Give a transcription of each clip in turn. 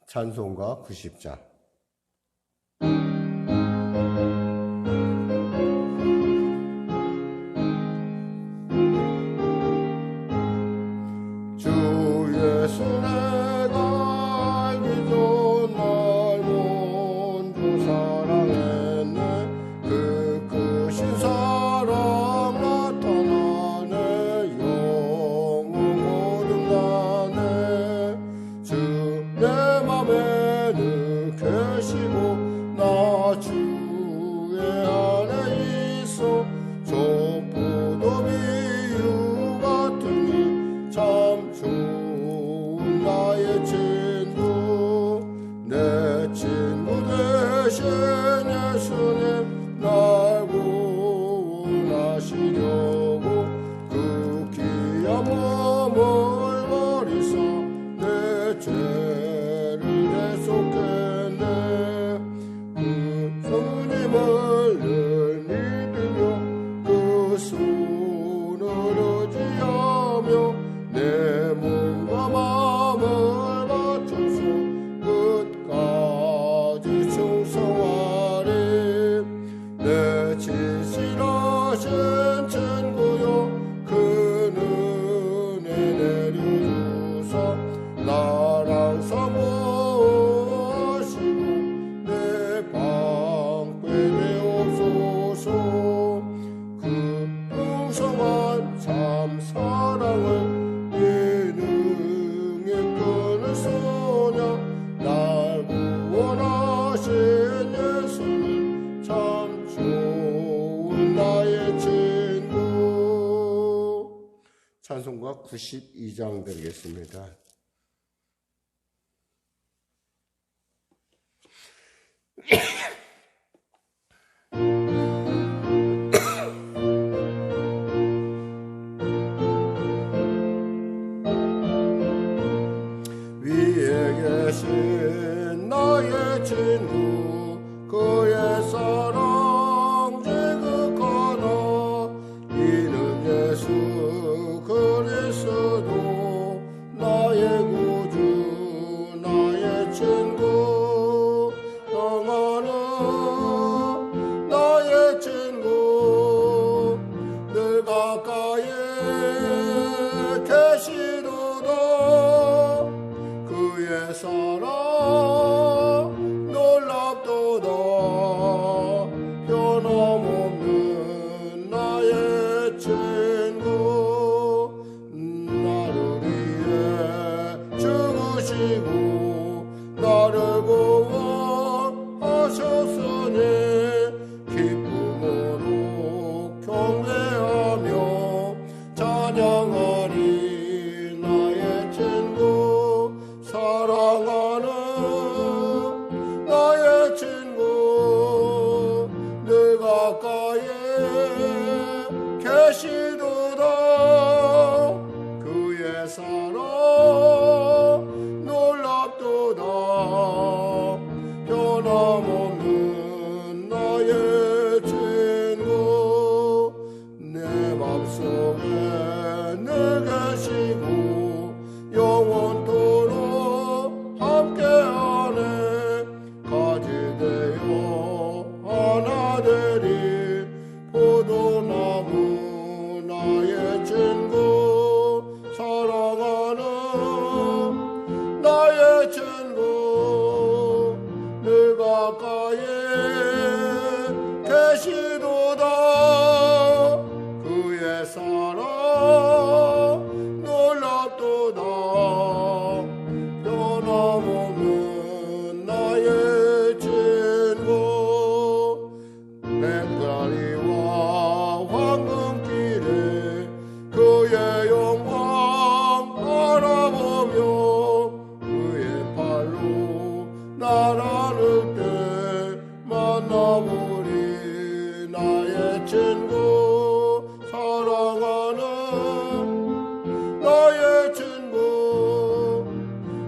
찬송가 90장. 주 예수 내가 알기 전 날 먼저 사랑했네. 그 크신 사랑 나타나네. 영원 거듭나네. 주 내 맘에는 계시고 나 주의 안에 있어. 저포도 비유 같으니 참 좋은 나의 친구. 내 친구 되신 예수님 날 구원하시려고 그 귀한 몸을 버리사 내 죄를 대속했네. 그 성님을 늘 믿으며 그 손을 의지하며 내 몸과 마음을 바쳐서 끝까지 충성하리. 내 진실하신 친구여 그 은혜 내려주사 나랑 사모하시고 내 방패 되옵소서. 그 풍성한 참 사랑을 예능에 끄는 소냐. 날 구원하신 예수는 참 좋은 나의 친구. 찬송가 92장 드리겠습니다. 위에 계신 나의 친구 그의 사랑 지극하나. 이는 예수 그리스도 나의 구주 나의 친구. 영원한 나의 친구 늘 가까이에 계시도다. 그의 사랑 놀랍도다. 변함없는 나의 친구. 나를 위해 죽으시고 나를 구원하셨으니 기쁨으로 경배하며 찬양하리. 나의 친구 사랑하는 나의 친구 늘 가까이에 계시도다. 그의 사랑 놀랍도다. 변함없는 나의 친구. 내 맘속에 늘 계시고 영원토록 함께하네. 가지 되어 하나 되리. 포도나무 나의 친구 사랑하는 나의 친구 늘 가까이에 계시도다. 그의 사랑 놀랍도다. 변함없는 나의 친구. 맹가리와 황금길에 그의 영광 바라보며 그의 팔로 날 안을 때 만나보리. 나의 친구 사랑하는 나의 친구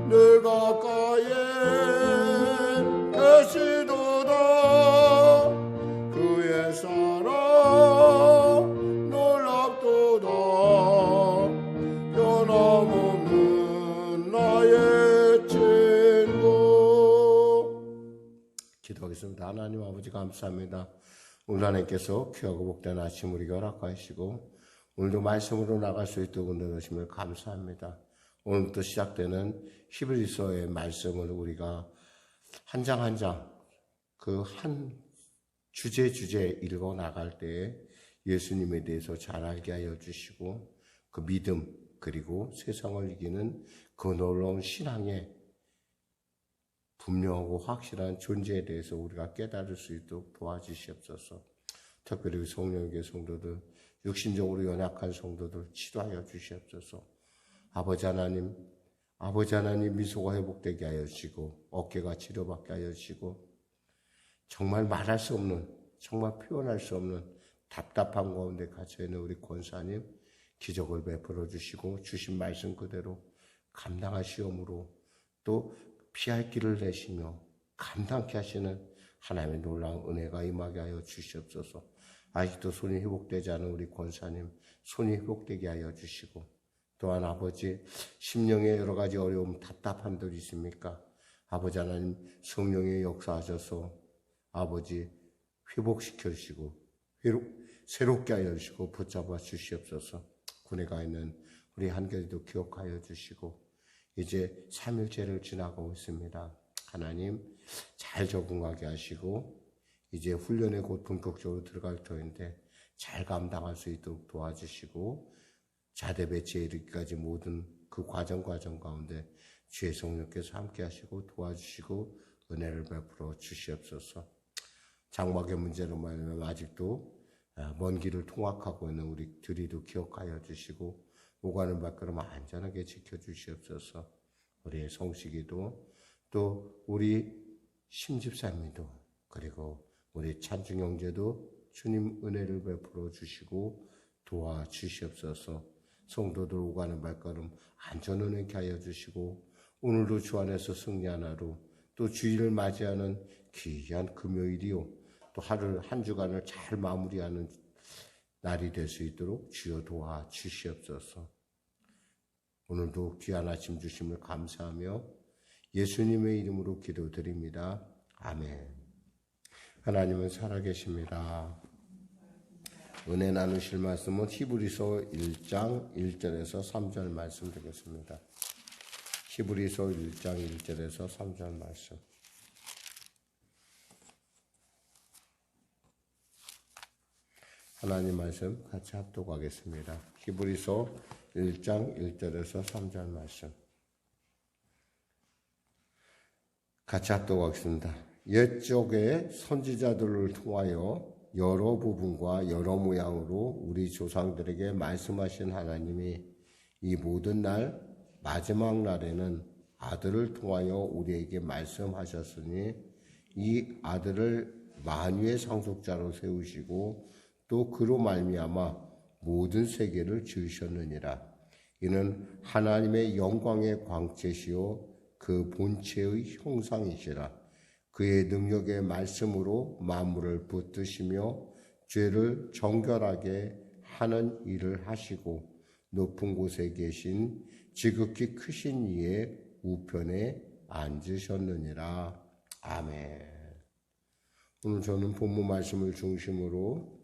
늘 가까이에 계시도다. 그의 사랑 놀랍도다. 변함없는 나의 친구. 기도하겠습니다. 하나님 아버지 감사합니다. 오늘 하나님께서 귀하고 복된 아침 우리가 허락하시고 오늘도 말씀으로 나갈 수 있도록 넣으심을 감사합니다. 오늘부터 시작되는 히브리서의 말씀을 우리가 한 장 한 장 그 한 주제 읽어 나갈 때에 예수님에 대해서 잘 알게 하여 주시고 그 믿음 그리고 세상을 이기는 그 놀라운 신앙의 분명하고 확실한 존재에 대해서 우리가 깨달을 수 있도록 도와주시옵소서. 특별히 성령의 성도들, 육신적으로 연약한 성도들 치료하여 주시옵소서. 아버지 하나님 미소가 회복되게 하여 주시고 어깨가 치료받게 하여 주시고 정말 말할 수 없는, 정말 표현할 수 없는 답답한 가운데 갇혀있는 우리 권사님 기적을 베풀어 주시고 주신 말씀 그대로 감당하시오므로 또 피할 길을 내시며 감당케 하시는 하나님의 놀라운 은혜가 임하게 하여 주시옵소서. 아직도 손이 회복되지 않은 우리 권사님 손이 회복되게 하여 주시고 또한 아버지 심령에 여러 가지 어려움 답답한 들 있습니까? 아버지 하나님 성령의 역사하셔서 아버지 회복시켜 주시고 새롭게 하여 주시고 붙잡아 주시옵소서. 군에 가 있는 우리 한결이도 기억하여 주시고 이제 3일째를 지나고 있습니다. 하나님 잘 적응하게 하시고 이제 훈련에 곧 본격적으로 들어갈 터인데 잘 감당할 수 있도록 도와주시고 자대 배치에 이르기까지 모든 그 과정 가운데 주의 성령께서 함께 하시고 도와주시고 은혜를 베풀어 주시옵소서. 장막의 문제로 말하면 아직도 먼 길을 통학하고 있는 우리 들이도 기억하여 주시고 오가는 발걸음 안전하게 지켜주시옵소서. 우리의 성식이도 또 우리 심집사님도 그리고 우리 찬중 형제도 주님 은혜를 베풀어 주시고 도와주시옵소서. 성도들 오가는 발걸음 안전운행케 하여 주시고 오늘도 주 안에서 승리한 하루 또 주일을 맞이하는 귀한 금요일이요 또 하루를 한 주간을 잘 마무리하는 날이 될 수 있도록 주여 도와주시옵소서. 오늘도 귀한 아침 주심을 감사하며 예수님의 이름으로 기도드립니다. 아멘. 하나님은 살아계십니다. 은혜 나누실 말씀은 히브리서 1장 1절에서 3절 말씀 드리겠습니다. 히브리서 1장 1절에서 3절 말씀. 하나님 말씀 같이 합독하겠습니다. 히브리서 1장 1절에서 3절 말씀. 같이 합독하겠습니다. 옛적의 선지자들을 통하여 여러 부분과 여러 모양으로 우리 조상들에게 말씀하신 하나님이 이 모든 날 마지막 날에는 아들을 통하여 우리에게 말씀하셨으니 이 아들을 만유의 상속자로 세우시고 또 그로 말미암아 모든 세계를 지으셨느니라. 이는 하나님의 영광의 광채시요 그 본체의 형상이시라. 그의 능력의 말씀으로 만물을 붙드시며 죄를 정결하게 하는 일을 하시고 높은 곳에 계신 지극히 크신 이의 우편에 앉으셨느니라. 아멘. 오늘 저는 본문 말씀을 중심으로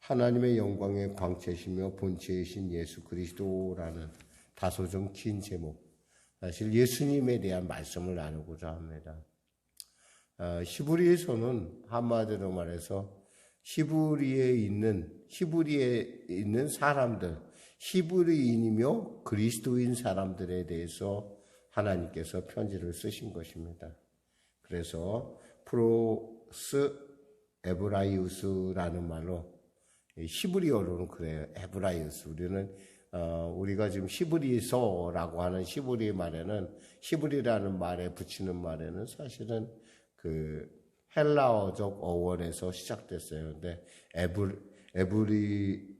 하나님의 영광의 광채시며 본체이신 예수 그리스도라는 다소 좀 긴 제목, 사실 예수님에 대한 말씀을 나누고자 합니다. 히브리에서는 한마디로 말해서 히브리에 있는 사람들, 히브리인이며 그리스도인 사람들에 대해서 하나님께서 편지를 쓰신 것입니다. 그래서 프로스 에브라이우스라는 말로 히브리어로는 그래요. 에브라이우스. 우리가 지금 히브리서라고 하는 히브리 말에는 히브리라는 말에 붙이는 말에는 사실은 그 헬라어적 어원에서 시작됐어요. 근데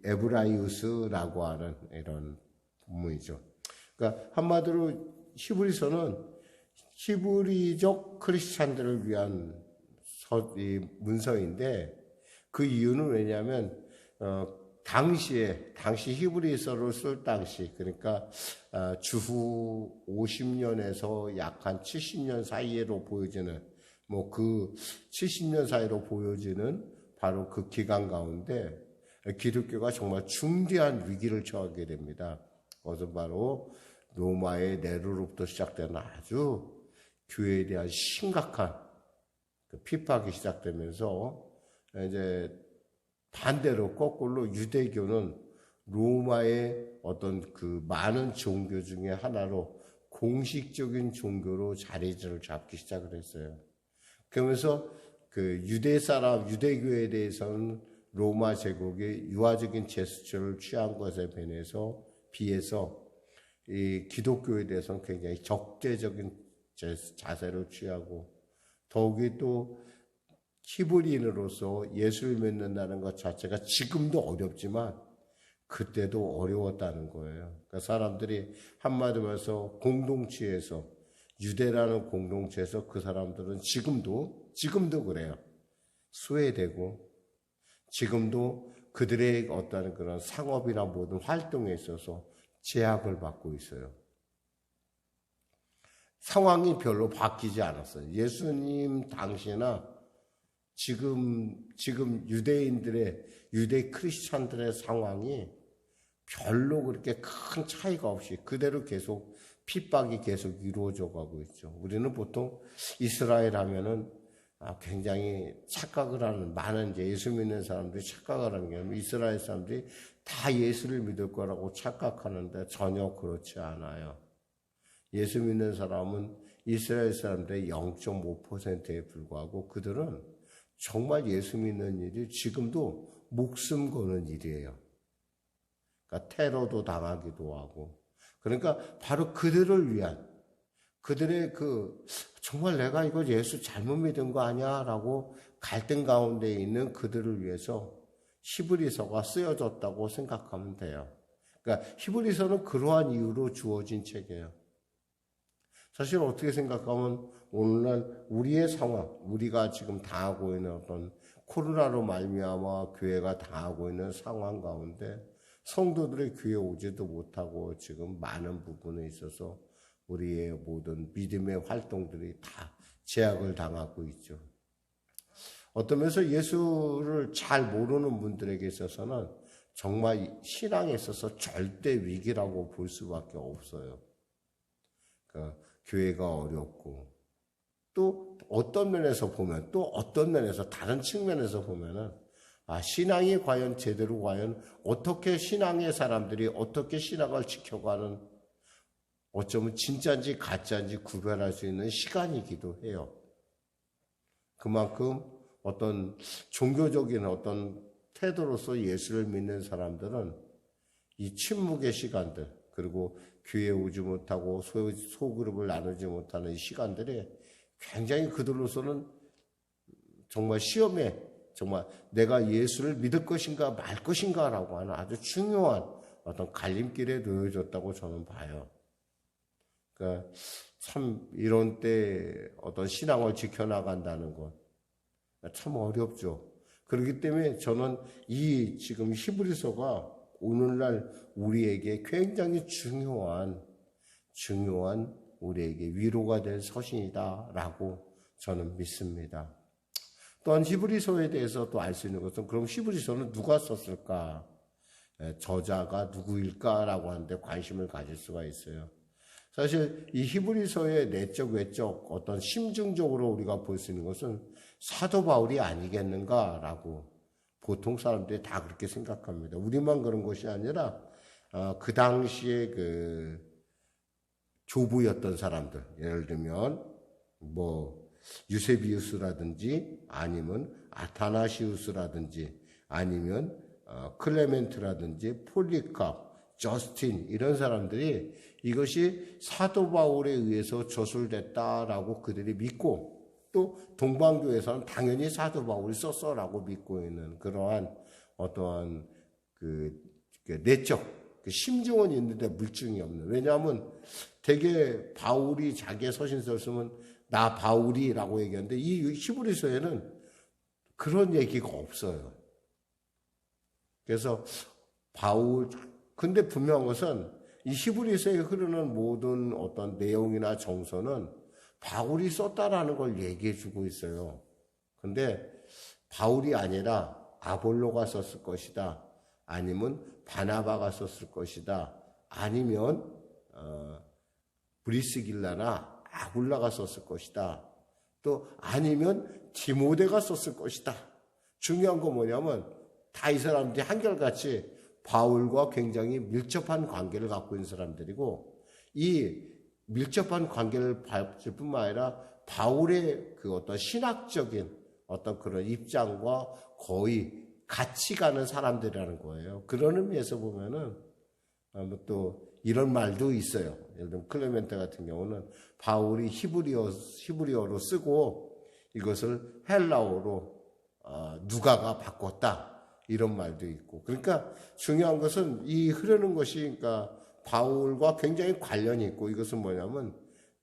에브라이우스라고 하는 이런 본문이죠. 그러니까 한마디로 히브리서는 히브리적 크리스찬들을 위한 문서인데 그 이유는 왜냐하면 당시 히브리서를 쓸 당시, 그러니까 주후 50년에서 약 한 70년 사이로 보여지는 뭐 그 70년 사이로 보여지는 바로 그 기간 가운데 기독교가 정말 중대한 위기를 처하게 됩니다. 그것은 바로 로마의 네로로부터 시작되는 아주 교회에 대한 심각한 핍박이 시작되면서 이제 반대로 거꾸로 유대교는 로마의 어떤 그 많은 종교 중에 하나로 공식적인 종교로 자리를 잡기 시작을 했어요. 그러면서 그 유대교에 대해서는 로마 제국의 유화적인 제스처를 취한 것에 비해서 이 기독교에 대해서는 굉장히 적대적인 자세를 취하고 더욱이 또 히브리인으로서 예수를 믿는다는 것 자체가 지금도 어렵지만 그때도 어려웠다는 거예요. 그러니까 사람들이 한마디로 해서 공동체에서 유대라는 공동체에서 그 사람들은 지금도 그래요. 소외되고 지금도 그들의 어떤 그런 상업이나 모든 활동에 있어서 제약을 받고 있어요. 상황이 별로 바뀌지 않았어요. 예수님 당시나 지금 유대 크리스찬들의 상황이 별로 그렇게 큰 차이가 없이 그대로 계속 핍박이 계속 이루어져 가고 있죠. 우리는 보통 이스라엘 하면은 굉장히 착각을 하는, 많은 이제 예수 믿는 사람들이 착각을 하는 게 아니라 이스라엘 사람들이 다 예수를 믿을 거라고 착각하는데 전혀 그렇지 않아요. 예수 믿는 사람은 이스라엘 사람들의 0.5%에 불과하고 그들은 정말 예수 믿는 일이 지금도 목숨 거는 일이에요. 그러니까 테러도 당하기도 하고. 그러니까 바로 그들을 위한, 그들의 정말 내가 이거 예수 잘못 믿은 거 아니야? 라고 갈등 가운데 있는 그들을 위해서 히브리서가 쓰여졌다고 생각하면 돼요. 그러니까 히브리서는 그러한 이유로 주어진 책이에요. 사실 어떻게 생각하면 오늘날 우리의 상황, 우리가 지금 당하고 있는 어떤 코로나로 말미암아 교회가 당하고 있는 상황 가운데 성도들의 교회에 오지도 못하고 지금 많은 부분에 있어서 우리의 모든 믿음의 활동들이 다 제약을 당하고 있죠. 어떤 면에서 예수를 잘 모르는 분들에게 있어서는 정말 신앙에 있어서 절대 위기라고 볼 수밖에 없어요. 그러니까 교회가 어렵고 또 어떤 면에서 보면 또 어떤 면에서 다른 측면에서 보면은 신앙이 과연 어떻게 신앙의 사람들이 어떻게 신앙을 지켜가는 어쩌면 진짜인지 가짜인지 구별할 수 있는 시간이기도 해요. 그만큼 어떤 종교적인 어떤 태도로서 예수를 믿는 사람들은 이 침묵의 시간들 그리고 교회에 오지 못하고 소그룹을 나누지 못하는 이 시간들이 굉장히 그들로서는 정말 시험에 정말 내가 예수를 믿을 것인가 말 것인가라고 하는 아주 중요한 어떤 갈림길에 놓여졌다고 저는 봐요. 그러니까 참 이런 때 어떤 신앙을 지켜나간다는 것 참 어렵죠. 그렇기 때문에 저는 이 지금 히브리서가 오늘날 우리에게 굉장히 중요한 우리에게 위로가 될 서신이다라고 저는 믿습니다. 또한 히브리서에 대해서 또 알 수 있는 것은 그럼 히브리서는 누가 썼을까? 저자가 누구일까라고 하는데 관심을 가질 수가 있어요. 사실 이 히브리서의 내적 외적 어떤 심증적으로 우리가 볼 수 있는 것은 사도 바울이 아니겠는가라고 보통 사람들이 다 그렇게 생각합니다. 우리만 그런 것이 아니라 그 당시에 그 조부였던 사람들, 예를 들면 뭐 유세비우스라든지 아니면 아타나시우스라든지 아니면 클레멘트라든지 폴리캅, 저스틴 이런 사람들이 이것이 사도 바울에 의해서 저술됐다라고 그들이 믿고 또 동방교에서는 당연히 사도 바울이 썼어라고 믿고 있는 그러한 어떠한 그 내적 심증은 있는데 물증이 없는. 왜냐하면 되게 바울이 자기의 서신서를 쓰면 나 바울이라고 얘기하는데 이 히브리서에는 그런 얘기가 없어요. 그래서 근데 분명한 것은 이 히브리서에 흐르는 모든 어떤 내용이나 정서는 바울이 썼다라는 걸 얘기해 주고 있어요. 근데 바울이 아니라 아볼로가 썼을 것이다. 아니면 바나바가 썼을 것이다. 아니면 브리스길라나 아굴라가 썼을 것이다. 또 아니면 디모데가 썼을 것이다. 중요한 건 뭐냐면 다 이 사람들이 한결같이 바울과 굉장히 밀접한 관계를 갖고 있는 사람들이고, 이 밀접한 관계를 밟을 뿐만 아니라 바울의 그 어떤 신학적인 어떤 그런 입장과 거의 같이 가는 사람들이라는 거예요. 그런 의미에서 보면은 또 이런 말도 있어요. 예를 들면 클레멘테 같은 경우는 바울이 히브리어로 쓰고 이것을 헬라어로 누가가 바꿨다, 이런 말도 있고. 그러니까 중요한 것은 이 흐르는 것이 그러니까 바울과 굉장히 관련이 있고, 이것은 뭐냐면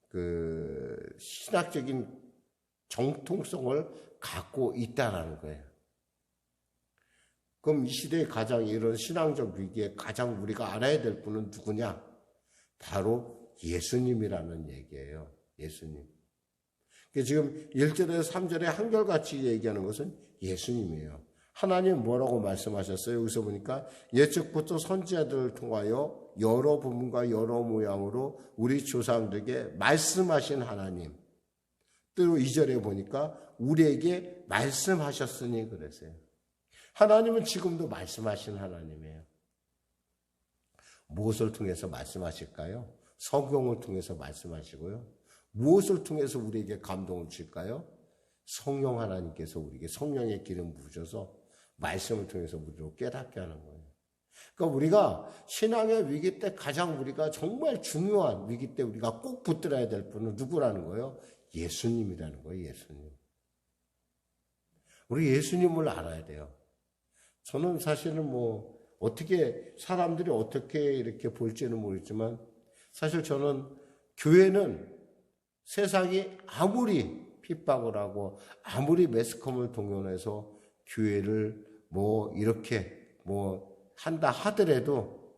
그 신학적인 정통성을 갖고 있다라는 거예요. 그럼 이 시대에 가장 이런 신앙적 위기에 가장 우리가 알아야 될 분은 누구냐? 바로 예수님이라는 얘기예요. 예수님. 지금 1절에서 3절에 한결같이 얘기하는 것은 예수님이에요. 하나님 뭐라고 말씀하셨어요? 여기서 보니까 예측부터 선지자들을 통하여 여러 부분과 여러 모양으로 우리 조상들에게 말씀하신 하나님. 또 2절에 보니까 우리에게 말씀하셨으니 그랬어요. 하나님은 지금도 말씀하신 하나님이에요. 무엇을 통해서 말씀하실까요? 성경을 통해서 말씀하시고요. 무엇을 통해서 우리에게 감동을 줄까요? 성령 하나님께서 우리에게 성령의 기름 부으셔서 말씀을 통해서 우리로 깨닫게 하는 거예요. 그러니까 우리가 신앙의 위기 때 가장 우리가 정말 중요한 위기 때 우리가 꼭 붙들어야 될 분은 누구라는 거예요? 예수님이라는 거예요. 예수님. 우리 예수님을 알아야 돼요. 저는 사실은 어떻게 사람들이 어떻게 이렇게 볼지는 모르겠지만, 사실 저는 교회는 세상이 아무리 핍박을 하고 아무리 매스컴을 동원해서 교회를 이렇게 한다 하더라도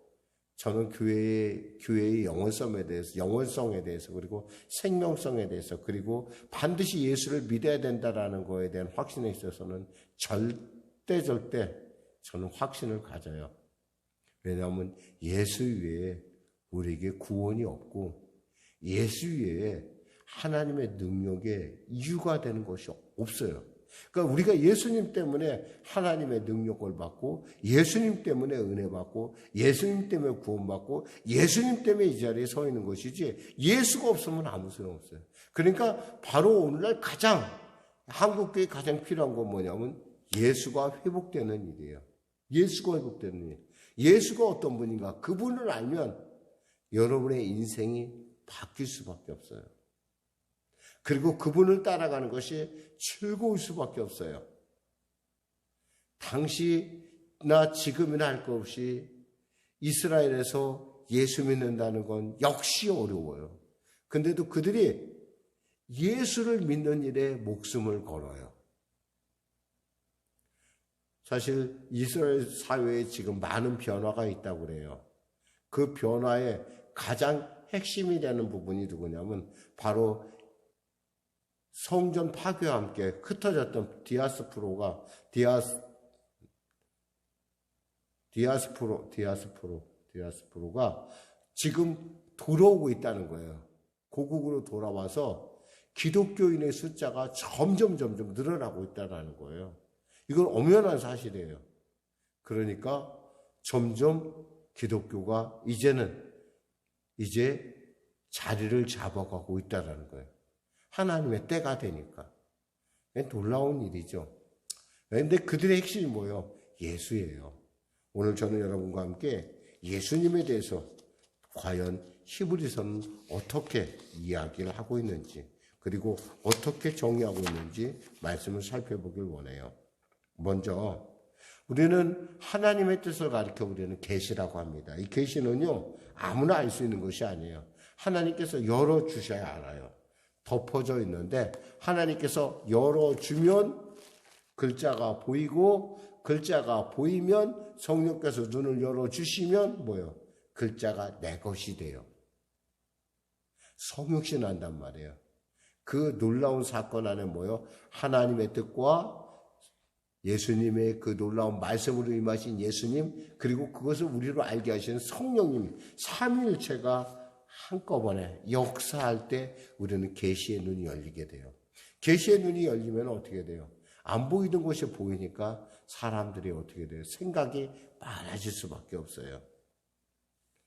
저는 교회의 영원성에 대해서 그리고 생명성에 대해서, 그리고 반드시 예수를 믿어야 된다라는 거에 대한 확신에 있어서는 절대 저는 확신을 가져요. 왜냐하면 예수 외에 우리에게 구원이 없고, 예수 외에 하나님의 능력의 이유가 되는 것이 없어요. 그러니까 우리가 예수님 때문에 하나님의 능력을 받고, 예수님 때문에 은혜 받고, 예수님 때문에 구원받고, 예수님 때문에 이 자리에 서 있는 것이지, 예수가 없으면 아무 소용 없어요. 그러니까 바로 오늘날 한국교회에 가장 필요한 건 뭐냐면 예수가 회복되는 일이에요. 예수가 회복되는 일. 예수가 어떤 분인가, 그분을 알면 여러분의 인생이 바뀔 수밖에 없어요. 그리고 그분을 따라가는 것이 즐거울 수밖에 없어요. 당시나 지금이나 할 것 없이 이스라엘에서 예수 믿는다는 건 역시 어려워요. 근데도 그들이 예수를 믿는 일에 목숨을 걸어요. 사실 이스라엘 사회에 지금 많은 변화가 있다고 그래요. 그 변화의 가장 핵심이 되는 부분이 누구냐면 바로 성전 파괴와 함께 흩어졌던 디아스포라가 지금 돌아오고 있다는 거예요. 고국으로 돌아와서 기독교인의 숫자가 점점 늘어나고 있다는 거예요. 이건 엄연한 사실이에요. 그러니까 점점 기독교가 이제 자리를 잡아가고 있다는 거예요. 하나님의 때가 되니까. 놀라운 일이죠. 그런데 그들의 핵심이 뭐예요? 예수예요. 오늘 저는 여러분과 함께 예수님에 대해서 과연 히브리서는 어떻게 이야기를 하고 있는지, 그리고 어떻게 정의하고 있는지 말씀을 살펴보길 원해요. 먼저 우리는 하나님의 뜻을 가리켜 우리는 계시라고 합니다. 이 계시는요, 아무나 알 수 있는 것이 아니에요. 하나님께서 열어주셔야 알아요. 덮어져 있는데 하나님께서 열어주면 글자가 보이고, 글자가 보이면 성령께서 눈을 열어주시면 글자가 내 것이 돼요. 성육신한단 말이에요. 그 놀라운 사건 안에 뭐요? 하나님의 뜻과 예수님의 그 놀라운 말씀으로 임하신 예수님, 그리고 그것을 우리로 알게 하시는 성령님, 삼위일체가 한꺼번에 역사할 때 우리는 계시의 눈이 열리게 돼요. 계시의 눈이 열리면 어떻게 돼요? 안 보이던 것이 보이니까 사람들이 어떻게 돼요? 생각이 많아질 수밖에 없어요.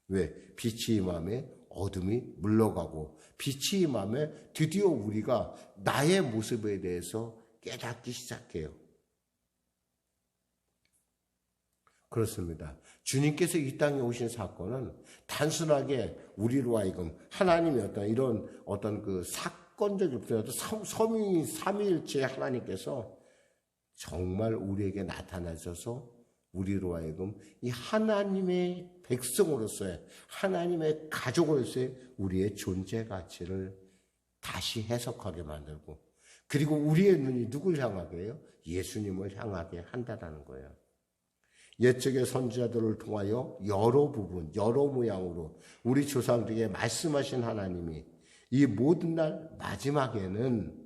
왜? 빛이 임함에 어둠이 물러가고, 빛이 임함에 드디어 우리가 나의 모습에 대해서 깨닫기 시작해요. 그렇습니다. 주님께서 이 땅에 오신 사건은 단순하게 우리로 하여금 하나님의 어떤 그 사건적인 삼위일체 하나님께서 정말 우리에게 나타나셔서 우리로 하여금 이 하나님의 백성으로서의, 하나님의 가족으로서의 우리의 존재 가치를 다시 해석하게 만들고, 그리고 우리의 눈이 누굴 향하게 해요? 예수님을 향하게 한다는 거예요. 옛적의 선지자들을 통하여 여러 부분, 여러 모양으로 우리 조상들에게 말씀하신 하나님이 이 모든 날 마지막에는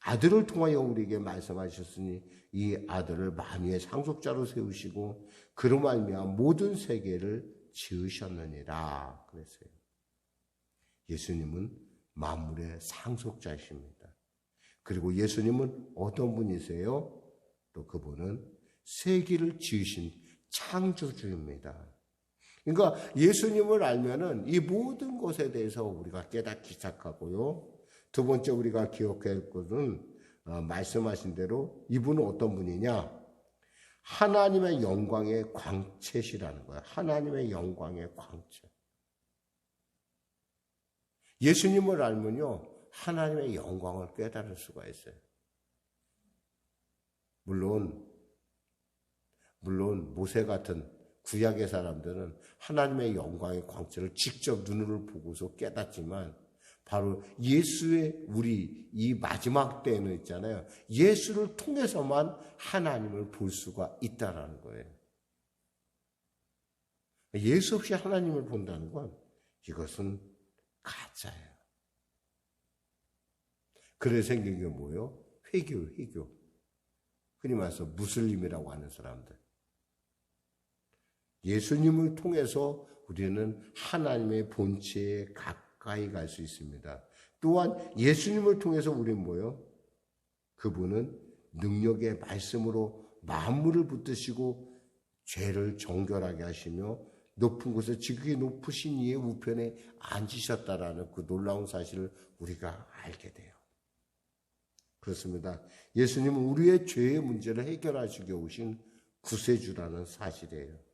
아들을 통하여 우리에게 말씀하셨으니 이 아들을 만유의 상속자로 세우시고 그로 말미암아 모든 세계를 지으셨느니라 그랬어요. 예수님은 만물의 상속자이십니다. 그리고 예수님은 어떤 분이세요? 또 그분은 세계를 지으신 창조주입니다. 그러니까 예수님을 알면은 이 모든 것에 대해서 우리가 깨닫기 시작하고요. 두 번째 우리가 기억해야 할 것은 말씀하신 대로 이분은 어떤 분이냐? 하나님의 영광의 광채시라는 거예요. 하나님의 영광의 광채. 예수님을 알면요, 하나님의 영광을 깨달을 수가 있어요. 물론 모세 같은 구약의 사람들은 하나님의 영광의 광채를 직접 눈으로 보고서 깨닫지만 바로 예수의 우리 이 마지막 때에는 있잖아요. 예수를 통해서만 하나님을 볼 수가 있다라는 거예요. 예수 없이 하나님을 본다는 건 이것은 가짜예요. 그래서 생긴 게 뭐예요? 회교. 흔히 말해서 무슬림이라고 하는 사람들. 예수님을 통해서 우리는 하나님의 본체에 가까이 갈 수 있습니다. 또한 예수님을 통해서 우리는 뭐예요? 그분은 능력의 말씀으로 만물을 붙드시고 죄를 정결하게 하시며 높은 곳에 지극히 높으신 이의 우편에 앉으셨다라는 그 놀라운 사실을 우리가 알게 돼요. 그렇습니다. 예수님은 우리의 죄의 문제를 해결하시기 오신 구세주라는 사실이에요.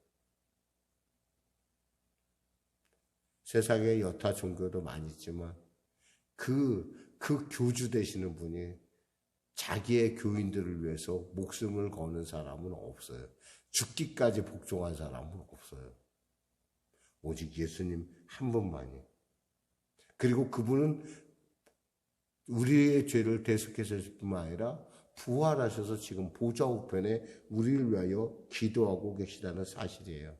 세상에 여타 종교도 많이 있지만 그 교주 되시는 분이 자기의 교인들을 위해서 목숨을 거는 사람은 없어요. 죽기까지 복종한 사람은 없어요. 오직 예수님 한 분만이. 그리고 그분은 우리의 죄를 대속해서 하실 뿐만 아니라 부활하셔서 지금 보좌 우편에 우리를 위하여 기도하고 계시다는 사실이에요.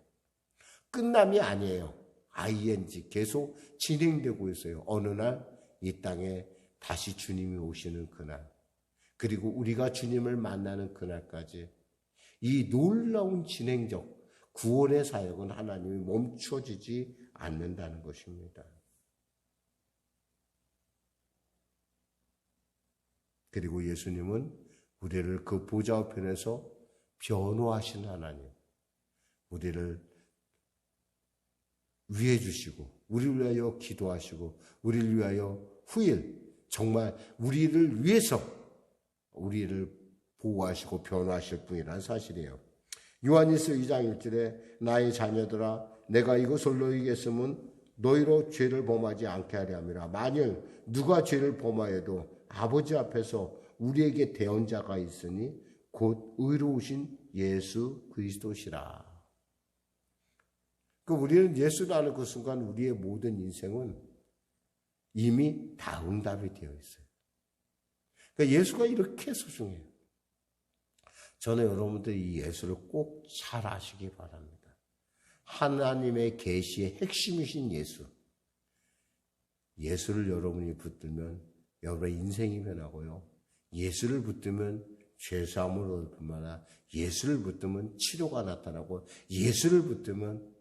끝남이 아니에요. ing 계속 진행되고 있어요. 어느 날 이 땅에 다시 주님이 오시는 그날, 그리고 우리가 주님을 만나는 그날까지 이 놀라운 진행적 구원의 사역은 하나님이 멈춰지지 않는다는 것입니다. 그리고 예수님은 우리를 그 보좌 우편에서 변호하신 하나님, 우리를 위해 주시고 우리를 위하여 기도하시고 우리를 위하여 후일 정말 우리를 위해서 우리를 보호하시고 변호하실 분이라는 사실이에요. 요한일서 2장 1절에 나의 자녀들아 내가 이것을 너희에게 쓰면 너희로 죄를 범하지 않게 하려 함이라. 만일 누가 죄를 범하여도 아버지 앞에서 우리에게 대언자가 있으니 곧 의로우신 예수 그리스도시라. 우리는 예수를 아는 그 순간 우리의 모든 인생은 이미 다 응답이 되어 있어요. 그러니까 예수가 이렇게 소중해요. 저는 여러분들 이 예수를 꼭 잘 아시기 바랍니다. 하나님의 계시의 핵심이신 예수. 예수를 여러분이 붙들면 여러분의 인생이 변하고요. 예수를 붙들면 죄사함을 얻을 뿐만 아니라 예수를 붙들면 치료가 나타나고 예수를 붙들면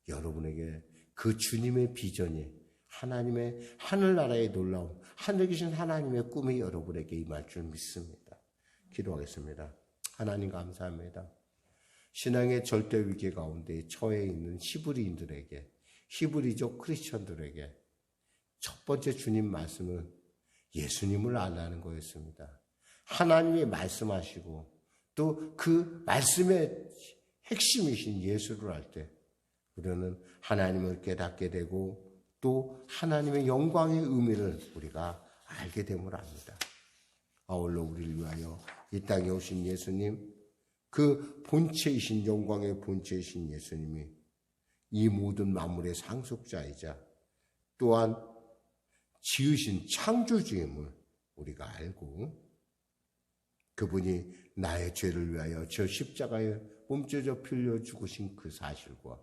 여러분에게 그 주님의 비전이 하나님의 하늘나라의 놀라움, 하늘에 계신 하나님의 꿈이 여러분에게 임할 줄 믿습니다. 기도하겠습니다. 하나님 감사합니다. 신앙의 절대 위기 가운데 처해 있는 히브리인들에게, 히브리족 크리스천들에게 첫 번째 주님 말씀은 예수님을 알라는 거였습니다. 하나님이 말씀하시고 또 그 말씀의 핵심이신 예수를 알 때 우리는 하나님을 깨닫게 되고 또 하나님의 영광의 의미를 우리가 알게 됨을 압니다. 아울러 우리를 위하여 이 땅에 오신 예수님, 그 본체이신 영광의 본체이신 예수님이 이 모든 만물의 상속자이자 또한 지으신 창조주임을 우리가 알고 그분이 나의 죄를 위하여 저 십자가에 몸찢어 빌려 죽으신 그 사실과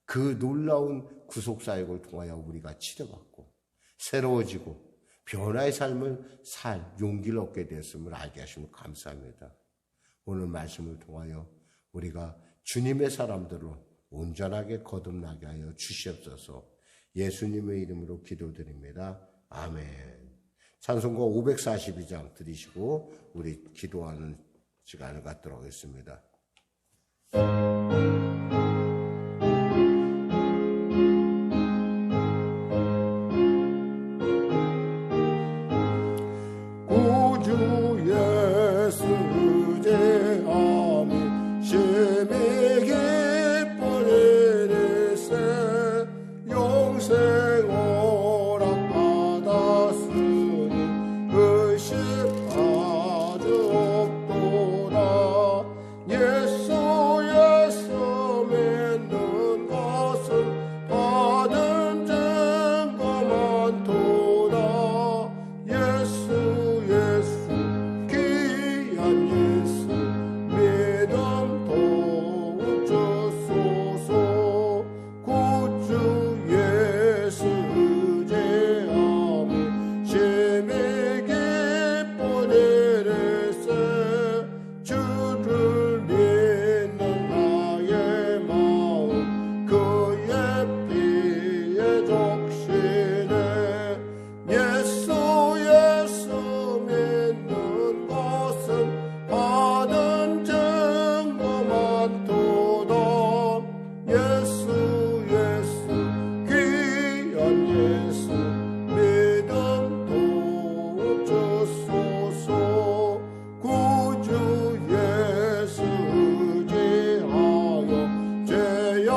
그 놀라운 구속사역을 통하여 우리가 치료받고 새로워지고 변화의 삶을 살 용기를 얻게 되었음을 알게 하시면 감사합니다. 오늘 말씀을 통하여 우리가 주님의 사람들로 온전하게 거듭나게 하여 주시옵소서. 예수님의 이름으로 기도드립니다. 아멘. 찬송가 542장 들으시고 우리 기도하는 시간을 갖도록 하겠습니다. 구주 예수 제아미 심히 기뻐리세 영생 오락 받았으니 의심 아주 없도다. 예수 믿는 것은 받은 증거 많도다. 예수 귀한 예수 믿음 더욱 주소서. 구주 예수 제아미 심히 기뻐리세 주를 믿는 나의 마음 그의 피에 적시네. 예수 믿는 것은 받은 증거 많도다. 예수 귀한 예수 믿음 더욱 주소서. 구주 예수 지하여 죄악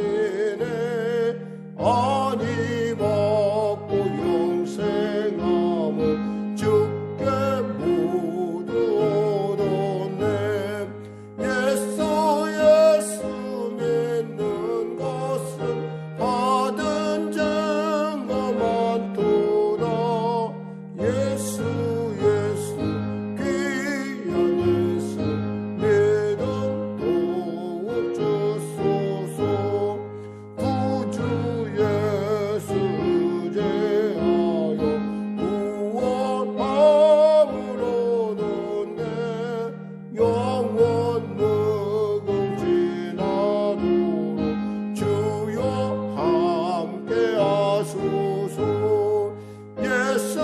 벗어버리네. 아니 받고 영생함을 주께 모두 얻었네. 예수 믿는 것은 받은 증거 많도다. 예수 귀한 예수 믿음 더욱 주소서. 구주 예수 제하여 구원함을 얻었네. 영원 묵은지나도록 주여 함께 하소서. 예수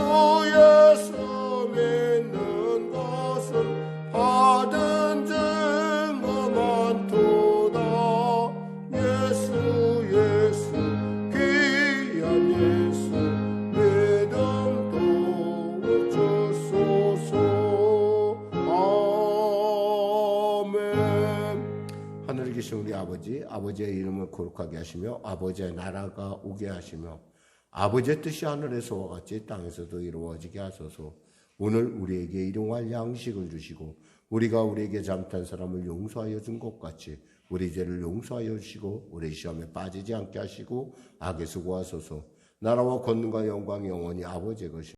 믿는 것은 받은 증거 많도다. 예수 귀한 예수 믿음 더욱 주소서. 아멘. 하늘에 계신 우리 아버지의 이름을 거룩하게 하시며 아버지의 나라가 오게 하시며 아버지의 뜻이 하늘에서와 같이 땅에서도 이루어지게 하소서. 오늘 우리에게 일용할 양식을 주시고 우리가 우리에게 잘못한 사람을 용서하여 준 것 같이 우리 죄를 용서하여 주시고 우리 시험에 빠지지 않게 하시고 악에서 구하소서. 나라와 권능과 영광이 영원히 아버지의 것입니다.